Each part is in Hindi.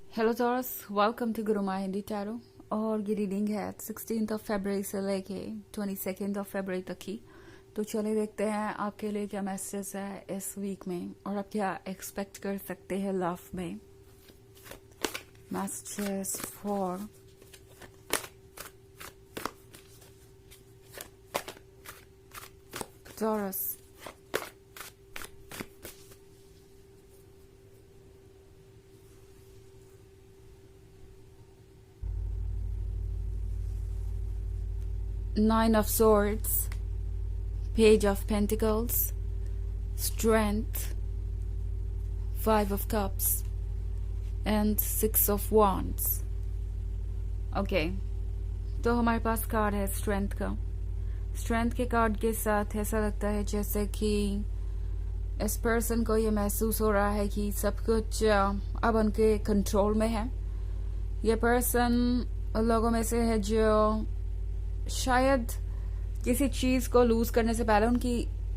Hello taurus, welcome to Guru my Hindi tarot. और ये रीडिंग है 16 फरवरी से लेके 22 फरवरी तक की। तो चलिए देखते हैं आपके लिए क्या मैसेज है इस वीक में और आप क्या एक्सपेक्ट कर सकते हैं लव में। Messages for taurus. Nine of Swords, Page of Pentacles, Strength, Five of Cups, and Six of Wands. Okay, तो हमारे पास कार्ड है स्ट्रेंथ का। स्ट्रेंथ के कार्ड के साथ ऐसा लगता है जैसे कि इस पर्सन को ये महसूस हो रहा है कि सब कुछ अब उनके कंट्रोल में है। ये पर्सन उन लोगों में से है जो शायद किसी चीज को लूज करने से पहले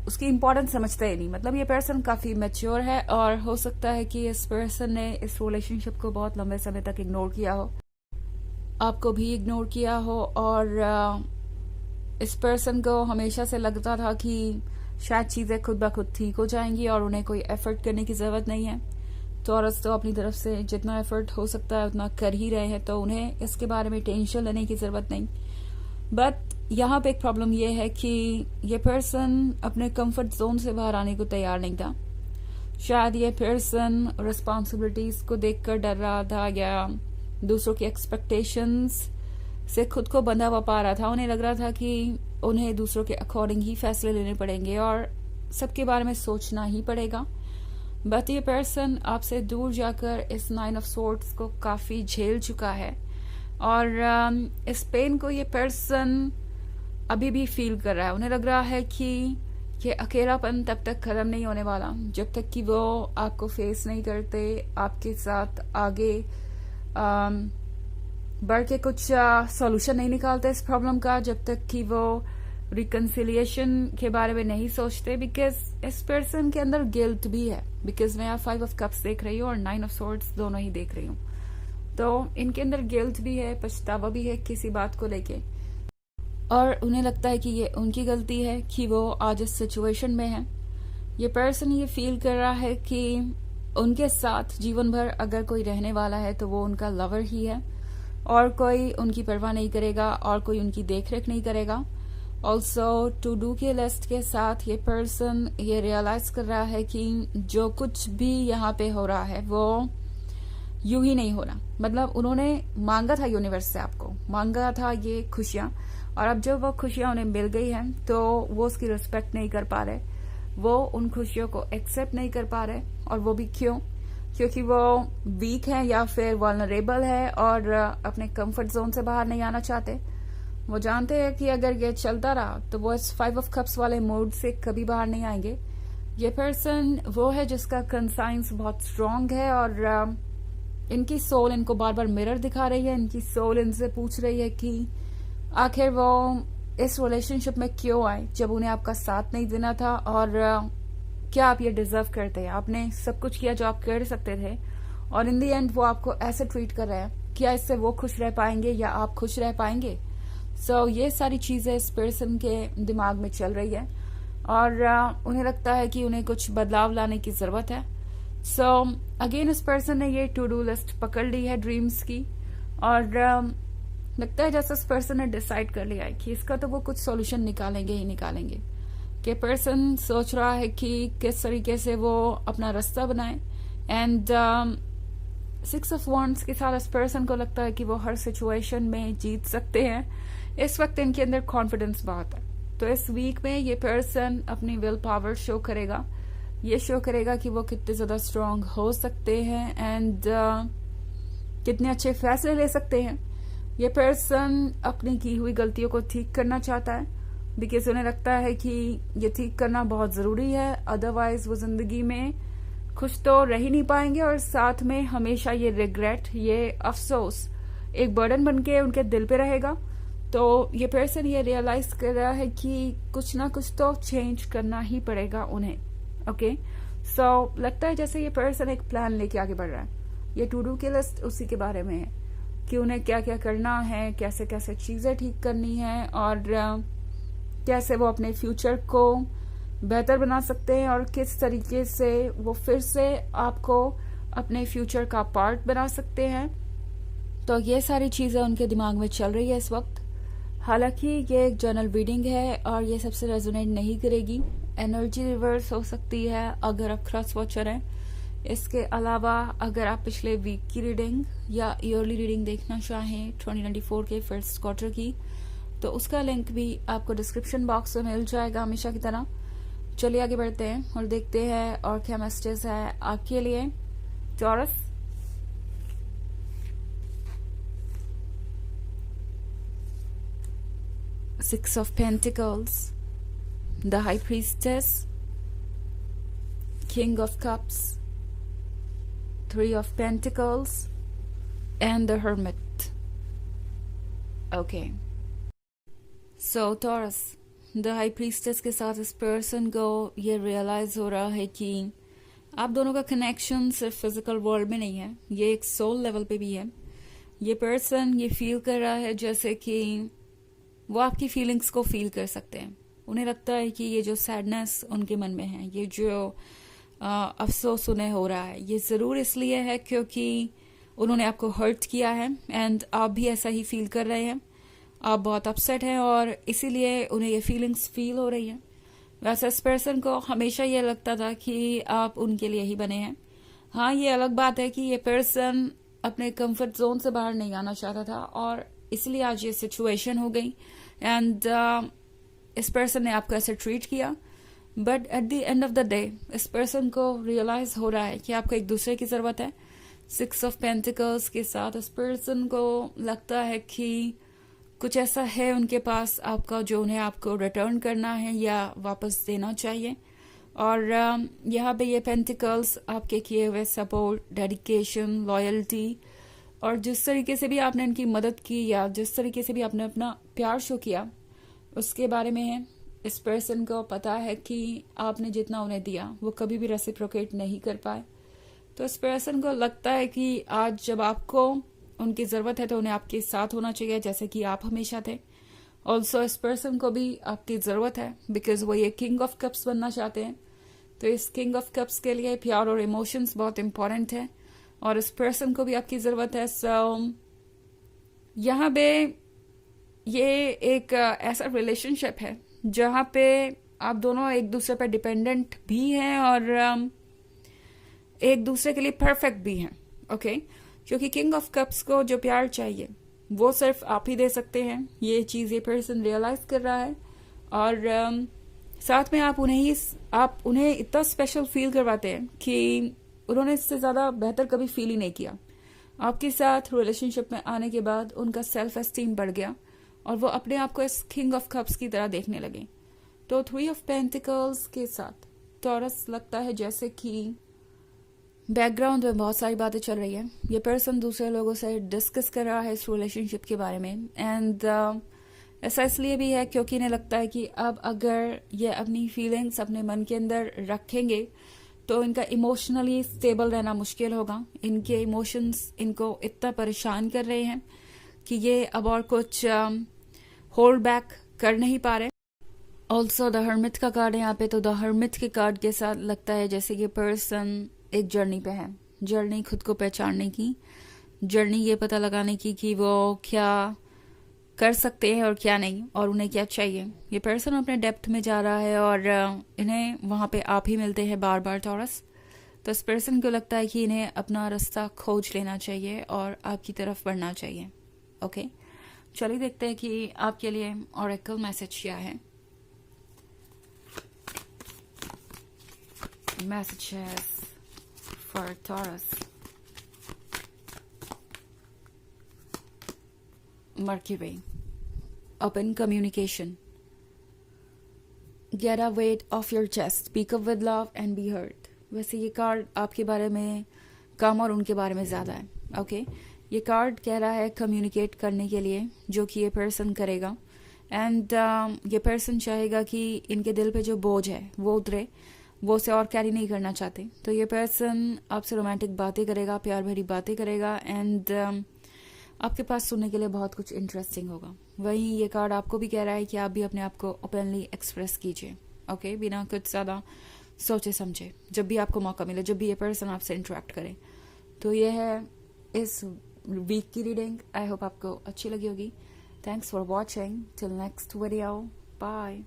उसकी इम्पोर्टेंस समझते ही नहीं। मतलब ये पर्सन काफी मैच्योर है और हो सकता है कि इस पर्सन ने इस रिलेशनशिप को बहुत लंबे समय तक इग्नोर किया हो, आपको भी इग्नोर किया हो, और इस पर्सन को हमेशा से लगता था कि शायद चीजें खुद ब खुद ठीक हो जाएंगी और उन्हें कोई एफर्ट करने की जरूरत नहीं है। टॉरस तो अपनी तरफ से जितना एफर्ट हो सकता है उतना कर ही रहे हैं, तो उन्हें इसके बारे में टेंशन लेने की जरूरत नहीं। बट यहाँ पे एक प्रॉब्लम ये है कि ये पर्सन अपने कंफर्ट जोन से बाहर आने को तैयार नहीं था। शायद ये पर्सन रिस्पॉन्सिबिलिटीज को देखकर डर रहा था या दूसरों की एक्सपेक्टेशंस से खुद को बंधा हुआ पा रहा था। उन्हें लग रहा था कि उन्हें दूसरों के अकॉर्डिंग ही फैसले लेने पड़ेंगे और सबके बारे में सोचना ही पड़ेगा। बट ये पर्सन आपसे दूर जाकर इस 9 ऑफ सोर्ड्स को काफी झेल चुका है और इस पेन को ये पर्सन अभी भी फील कर रहा है। उन्हें लग रहा है कि ये अकेलापन तब तक खत्म नहीं होने वाला जब तक कि वो आपको फेस नहीं करते, आपके साथ आगे बढ़ के कुछ सॉल्यूशन नहीं निकालते इस प्रॉब्लम का, जब तक कि वो रिकन्सिलिएशन के बारे में नहीं सोचते। बिकॉज इस पर्सन के अंदर गिल्ट भी है, बिकॉज मैं 5 ऑफ कप्स देख रही हूँ और 9 ऑफ सोर्ड्स दोनों ही देख रही हूँ। तो इनके अंदर गिल्ट भी है, पछतावा भी है किसी बात को लेके, और उन्हें लगता है कि ये उनकी गलती है कि वो आज इस सिचुएशन में है। ये पर्सन ये फील कर रहा है कि उनके साथ जीवन भर अगर कोई रहने वाला है तो वो उनका लवर ही है और कोई उनकी परवाह नहीं करेगा और कोई उनकी देखरेख नहीं करेगा। ऑल्सो टू डू के लिस्ट के साथ ये पर्सन ये रियलाइज कर रहा है कि जो कुछ भी यहाँ पे हो रहा है वो यूं ही नहीं हो रहा। मतलब उन्होंने मांगा था, यूनिवर्स से आपको मांगा था ये खुशियां, और अब जब वो खुशियां उन्हें मिल गई हैं तो वो उसकी रिस्पेक्ट नहीं कर पा रहे, वो उन खुशियों को एक्सेप्ट नहीं कर पा रहे। और वो भी क्यों? क्योंकि वो वीक है या फिर वल्नरेबल है और अपने कंफर्ट जोन से बाहर नहीं आना चाहते। वो जानते हैं कि अगर ये चलता रहा तो वो इस 5 ऑफ कप्स वाले मोड से कभी बाहर नहीं आएंगे। ये पर्सन वो है जिसका कंसाइंस बहुत स्ट्रांग है और इनकी सोल इनको बार बार मिरर दिखा रही है। इनकी सोल इनसे पूछ रही है कि आखिर वो इस रिलेशनशिप में क्यों आए जब उन्हें आपका साथ नहीं देना था, और क्या आप ये डिजर्व करते हैं? आपने सब कुछ किया जो आप कर सकते थे और इन दी एंड वो आपको ऐसे ट्रीट कर रहे हैं। क्या इससे वो खुश रह पाएंगे या आप खुश रह पाएंगे? सो ये सारी चीजें इस पर्सन के दिमाग में चल रही है और उन्हें लगता है कि उन्हें कुछ बदलाव लाने की जरूरत है। सो अगेन इस पर्सन ने ये टू डू लिस्ट पकड़ ली है ड्रीम्स की, और लगता है जैसे इस पर्सन ने डिसाइड कर लिया है कि इसका तो वो कुछ सॉल्यूशन निकालेंगे ही निकालेंगे। कि पर्सन सोच रहा है कि किस तरीके से वो अपना रास्ता बनाए। एंड 6 ऑफ वॉन्ड्स के साथ इस पर्सन को लगता है कि वो हर सिचुएशन में जीत सकते हैं। इस वक्त इनके अंदर कॉन्फिडेंस बहुत है। तो इस वीक में ये पर्सन अपनी विल पावर शो करेगा। ये शो करेगा कि वो कितने ज्यादा स्ट्रांग हो सकते हैं एंड कितने अच्छे फैसले ले सकते हैं। ये पर्सन अपनी की हुई गलतियों को ठीक करना चाहता है, बिकॉज उन्हें लगता है कि ये ठीक करना बहुत जरूरी है, अदरवाइज वो जिंदगी में खुश तो रह ही नहीं पाएंगे और साथ में हमेशा ये रिग्रेट, ये अफसोस एक बर्डन बन के उनके दिल पे रहेगा। तो ये पर्सन ये रियलाइज कर रहा है कि कुछ ना कुछ तो चेंज करना ही पड़ेगा उन्हें। ओके, सो लगता है जैसे ये पर्सन एक प्लान लेके आगे बढ़ रहा है। ये टू डू की लिस्ट उसी के बारे में है कि उन्हें क्या क्या करना है, कैसे कैसे चीज़ें ठीक करनी है और कैसे वो अपने फ्यूचर को बेहतर बना सकते हैं और किस तरीके से वो फिर से आपको अपने फ्यूचर का पार्ट बना सकते हैं। तो ये सारी चीज़ें उनके दिमाग में चल रही है इस वक्त। हालांकि ये एक जर्नल रीडिंग है और ये सबसे रेजोनेट नहीं करेगी। एनर्जी रिवर्स हो सकती है अगर आप क्रॉस वॉचर हैं। इसके अलावा अगर आप पिछले वीक की रीडिंग या ईयरली रीडिंग देखना चाहें 2024 के फर्स्ट क्वार्टर की, तो उसका लिंक भी आपको डिस्क्रिप्शन बॉक्स में मिल जाएगा हमेशा की तरह। चलिए आगे बढ़ते हैं और देखते हैं और क्या मैसेजेस है आपके लिए taurus. Six of Pentacles, the High Priestess, King of Cups, Three of Pentacles, and the Hermit. Okay. So Taurus, the High Priestess के साथ इस पर्सन को ये रियलाइज हो रहा है कि आप दोनों का कनेक्शन सिर्फ फिजिकल वर्ल्ड में नहीं है, ये एक सोल लेवल पे भी है। ये पर्सन ये फील कर रहा है जैसे कि वो आपकी फीलिंग्स को फील कर सकते हैं। उन्हें लगता है कि ये जो सैडनेस उनके मन में है, ये जो अफसोस उन्हें हो रहा है, ये ज़रूर इसलिए है क्योंकि उन्होंने आपको हर्ट किया है एंड आप भी ऐसा ही फील कर रहे हैं। आप बहुत अपसेट हैं और इसीलिए उन्हें ये फीलिंग्स फील हो रही हैं। वैसे इस पर्सन को हमेशा ये लगता था कि आप उनके लिए ही बने हैं। हाँ, ये अलग बात है कि ये पर्सन अपने कंफर्ट जोन से बाहर नहीं आना चाहता था और इसलिए आज ये सिचुएशन हो गई एंड इस पर्सन ने आपको ऐसे ट्रीट किया। But at the end of the day इस पर्सन को रियलाइज हो रहा है कि आपको एक दूसरे की जरूरत है। 6 ऑफ पेंटिकल्स के साथ इस पर्सन को लगता है कि कुछ ऐसा है उनके पास आपका जो उन्हें आपको रिटर्न करना है या वापस देना चाहिए। और यहाँ पे ये पेंटिकल्स आपके किए हुए सपोर्ट, डेडिकेशन, लॉयल्टी और जिस तरीके से भी आपने इनकी मदद की या जिस तरीके से भी आपने अपना प्यार शो किया उसके बारे में है। इस पर्सन को पता है कि आपने जितना उन्हें दिया वो कभी भी रेसिप्रोकेट नहीं कर पाए। तो इस पर्सन को लगता है कि आज जब आपको उनकी ज़रूरत है तो उन्हें आपके साथ होना चाहिए जैसे कि आप हमेशा थे। ऑल्सो इस पर्सन को भी आपकी ज़रूरत है बिकॉज वो ये किंग ऑफ कप्स बनना चाहते हैं। तो इस किंग ऑफ कप्स के लिए प्यार और इमोशंस बहुत इंपॉर्टेंट है और इस पर्सन को भी आपकी ज़रूरत है। सो यहाँ पे ये एक ऐसा रिलेशनशिप है जहाँ पे आप दोनों एक दूसरे पर डिपेंडेंट भी हैं और एक दूसरे के लिए परफेक्ट भी हैं। ओके, क्योंकि किंग ऑफ कप्स को जो प्यार चाहिए वो सिर्फ आप ही दे सकते हैं। ये चीज़ ये पर्सन रियलाइज कर रहा है और साथ में आप उन्हें इतना स्पेशल फील करवाते हैं कि उन्होंने इससे ज़्यादा बेहतर कभी फील ही नहीं किया। आपके साथ रिलेशनशिप में आने के बाद उनका सेल्फ एस्टीम बढ़ गया और वो अपने आप को इस किंग ऑफ कप्स की तरह देखने लगे। तो 3 ऑफ पेंटिकल्स के साथ टॉरस लगता है जैसे कि बैकग्राउंड में बहुत सारी बातें चल रही है। ये पर्सन दूसरे लोगों से डिस्कस कर रहा है इस रिलेशनशिप के बारे में एंड ऐसा इसलिए भी है क्योंकि इन्हें लगता है कि अब अगर ये अपनी फीलिंग्स अपने मन के अंदर रखेंगे तो इनका इमोशनली स्टेबल रहना मुश्किल होगा। इनके इमोशंस इनको इतना परेशान कर रहे हैं कि ये अब और कुछ होल्ड बैक कर नहीं पा रहे। ऑल्सो द हर्मिट का कार्ड है यहाँ पे। तो द हर्मिट के कार्ड के साथ लगता है जैसे ये पर्सन एक जर्नी पे है। जर्नी खुद को पहचानने की, जर्नी ये पता लगाने की कि वो क्या कर सकते हैं और क्या नहीं और उन्हें क्या चाहिए। ये पर्सन अपने डेप्थ में जा रहा है और इन्हें वहाँ पे आप ही मिलते हैं बार बार टॉरस। तो इस पर्सन को लगता है कि इन्हें अपना रास्ता खोज लेना चाहिए और आपकी तरफ बढ़ना चाहिए। ओके, चलिए देखते हैं कि आपके लिए ऑरेकल मैसेज क्या है। Messages for taurus. Mercury, open communication. Get a weight off your chest. Speak up with love and be heard. वैसे ये कार्ड आपके बारे में कम और उनके बारे में ज़्यादा है। ओके, ये कार्ड कह रहा है कम्युनिकेट करने के लिए, जो कि ये पर्सन करेगा एंड ये पर्सन चाहेगा कि इनके दिल पे जो बोझ है वो उतरे। वो उसे और कैरी नहीं करना चाहते। तो ये पर्सन आपसे रोमांटिक बातें करेगा, प्यार भरी बातें करेगा, एंड आपके पास सुनने के लिए बहुत कुछ इंटरेस्टिंग होगा। वहीं ये कार्ड आपको भी कह रहा है कि आप भी अपने आप को ओपनली एक्सप्रेस कीजिए, ओके, बिना कुछ ज़्यादा सोचे समझे, जब भी आपको मौका मिले, जब भी ये पर्सन आपसे इंटरेक्ट करे। तो ये है इस वीक की रीडिंग। आई होप आपको अच्छी लगी होगी। Thanks for watching. Till next video, bye.